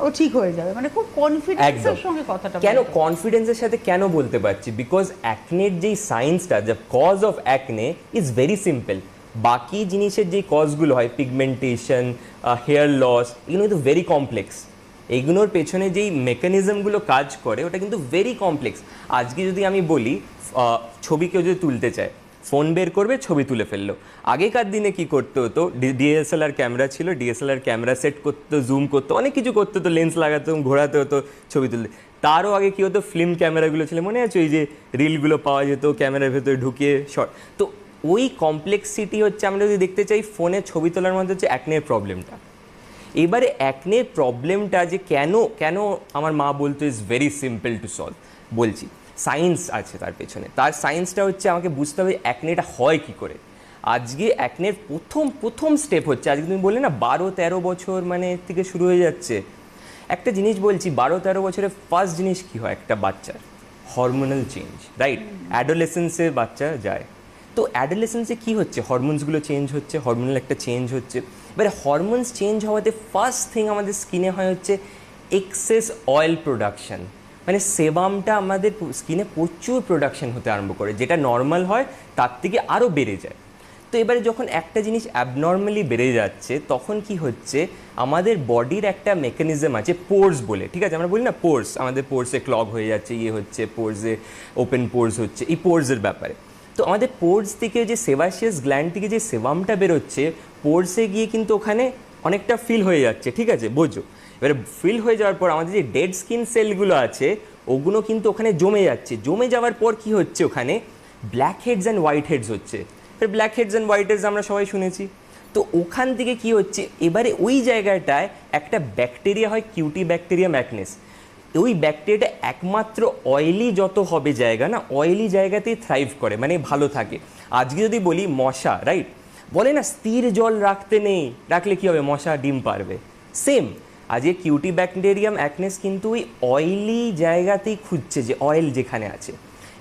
ও ঠিক হয়ে যাবে, মানে খুব কনফিডেন্সের সঙ্গে কথাটা কেন কনফিডেন্সের সাথে কেন বলতে পারছি, বিকজ অ্যাকনের যেই সায়েন্সটা, the cause of acne is very simple. বাকি জিনিসের যে কজগুলো হয়, পিগমেন্টেশন, হেয়ার লস, এগুলো কিন্তু ভেরি কমপ্লেক্স। এইগুলোর পেছনে যেই মেকানিজমগুলো কাজ করে ওটা কিন্তু ভেরি কমপ্লেক্স। আজকে যদি আমি বলি ছবি কেউ যদি তুলতে চায়, ফোন বের করবে, ছবি তুলে ফেললো। আগেকার দিনে কি করতে হতো, ডিএসএলআর ক্যামেরা ছিল, ডিএসএলআর ক্যামেরা সেট করতে, জুম করতে, অনেক কিছু করতে হতো, লেন্স লাগাতে, ঘোরাতে হতো ছবি তুলতে। তারও আগে কী হতো, ফিল্ম ক্যামেরাগুলো ছিল, মনে আছে ওই যে রিলগুলো পাওয়া যেত ক্যামেরার ভেতরে ঢুকিয়ে শট। তো ওই কমপ্লেক্সিটি হচ্ছে আমরা যদি দেখতে চাই ফোনে ছবি তোলার মধ্যে হচ্ছে অ্যাকনের প্রবলেমটা। এবারে অ্যাকনের প্রবলেমটা যে কেন কেন আমার মা বলতো is very simple to solve. বলছি সায়েন্স আছে তার পেছনে। তার সায়েন্সটা হচ্ছে আমাকে বুঝতে হবে অ্যাকনেটা হয় কী করে। আজকে অ্যাকনের প্রথম স্টেপ হচ্ছে, আজকে তুমি বললে না 12-13 বছর মানে থেকে শুরু হয়ে যাচ্ছে। একটা জিনিস বলছি, 12-13 বছরে ফার্স্ট জিনিস কী হয় একটা বাচ্চার, হরমোনাল চেঞ্জ, রাইট? অ্যাডোলেসেন্সে বাচ্চা যায়, তো অ্যাডোলেসেন্সে কী হচ্ছে, হরমোনসগুলো চেঞ্জ হচ্ছে, হরমোনাল একটা চেঞ্জ হচ্ছে। এবারে হরমোনস চেঞ্জ হওয়াতে ফার্স্ট থিং আমাদের স্কিনে হয় হচ্ছে এক্সেস অয়েল প্রোডাকশন। মানে সেবামটা আমাদের স্কিনে প্রচুর প্রোডাকশন হতে আরম্ভ করে, যেটা নর্মাল হয় তার থেকে আরও বেড়ে যায়। তো এবারে যখন একটা জিনিস অ্যাবনর্মালি বেড়ে যাচ্ছে, তখন কি হচ্ছে, আমাদের বডির একটা মেকানিজম আছে পোর্স বলে, ঠিক আছে? আমরা বলি না পোর্স, আমাদের পোর্সে ক্লগ হয়ে যাচ্ছে, ইয়ে হচ্ছে, পোর্সে ওপেন পোর্স হচ্ছে, এই পোর্সের ব্যাপারে। তো আমাদের পোর্স থেকে যে সেবাসিয়াস গ্ল্যান্ড থেকে যে সেবামটা বেরোচ্ছে, পোর্সে গিয়ে কিন্তু ওখানে অনেকটা ফিল হয়ে যাচ্ছে, ঠিক আছে? বোঝো, এবারে ফিল হয়ে যাওয়ার পর আমাদের যে ডেড স্কিন সেলগুলো আছে ওগুলো কিন্তু ওখানে জমে যাচ্ছে। জমে যাওয়ার পর কি হচ্ছে, ওখানে blackheads and whiteheads হচ্ছে। Blackheads and whiteheads আমরা সবাই শুনেছি। তো ওখান থেকে কি হচ্ছে, এবারে ওই জায়গাটায় একটা ব্যাকটেরিয়া হয়, কিউটি ব্যাকটেরিয়াম অ্যাকনেস। ওই ব্যাকটেরিয়াটা একমাত্র অয়েলি যত হবে জায়গা না, অয়েলি জায়গাতেই থ্রাইভ করে, মানে ভালো থাকে। আজকে যদি বলি মশা, রাইট, বলে না স্থির জল রাখতে নেই, রাখলে কি হবে, মশা ডিম পারবে। সেম আজকে কিউটি ব্যাকটেরিয়াম অ্যাকনেস কিন্তু ওই অয়েলি জায়গাতেই খুঁজছে, যে অয়েল যেখানে আছে।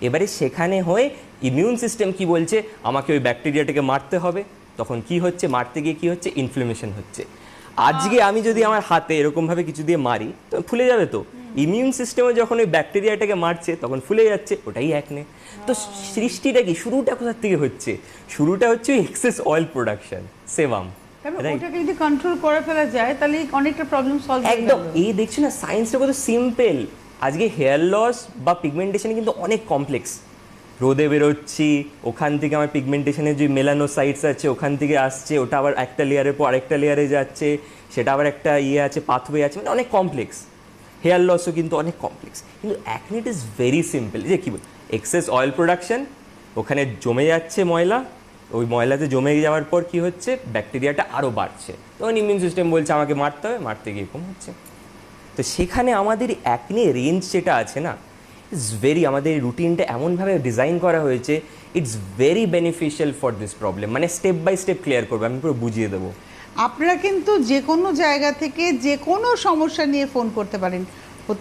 এবারে সেখানে হয়ে ইমিউন সিস্টেম কি বলছে, আমাকে ওই ব্যাকটেরিয়াটাকে মারতে হবে। তখন কি হচ্ছে, মারতে গিয়ে কি হচ্ছে, ইনফ্লামেশন হচ্ছে। আজকে আমি যদি আমার হাতে এরকমভাবে কিছু দিয়ে মারি, তো ফুলে যাবে। তো ইমিউন সিস্টেমে যখন ওই ব্যাকটেরিয়াটাকে মারছে তখন ফুলে যাচ্ছে, ওটাই অ্যাকনে। তো সৃষ্টিটা কি, শুরুটা কোথার থেকে হচ্ছে, শুরুটা হচ্ছে এক্সেস অয়েল প্রোডাকশন, সেবাম। ওটাকে যদি কন্ট্রোল করে ফেলা যায় তাহলে অনেকটা প্রবলেম সলভ হয়ে একদম। যাবে। এই দেখছো না সায়েন্সটা কত সিম্পল। আজকে হেয়ার লস বা পিগমেন্টেশন কিন্তু অনেক কমপ্লেক্স। রোদে বেরোচ্ছি, ওখান থেকে আমার পিগমেন্টেশনের যে মেলানোসাইটস আছে ওখান থেকে আসছে, ওটা আবার একটা লেয়ারের পর আরেকটা লেয়ারে যাচ্ছে, সেটা আবার একটা ইয়ে আছে, পাথওয়ে আছে, মানে অনেক কমপ্লেক্স। হেয়ার লসও কিন্তু অনেক কমপ্লেক্স। কিন্তু অ্যাকনে ইজ ভেরি সিম্পল, যে কী বল, এক্সেস অয়েল প্রোডাকশন, ওখানে জমে যাচ্ছে ময়লা, ওই ময়লাতে জমে যাওয়ার পর কি হচ্ছে, ব্যাকটেরিয়াটা আরও বাড়ছে, তখন ইমিউন সিস্টেম বলছে আমাকে মারতে হবে, মারতে গিয়ে কম হচ্ছে। তো সেখানে আমাদের অ্যাকনে রেঞ্জ যেটা আছে না, ইটস ভেরি, আমাদের রুটিনটা এমনভাবে ডিজাইন করা হয়েছে, it's very beneficial for this problem. মানে স্টেপ বাই স্টেপ ক্লিয়ার করবে, আমি পুরো বুঝিয়ে দেবো। আপনারা কিন্তু যে কোনো জায়গা থেকে যে কোনো সমস্যা নিয়ে ফোন করতে পারেন,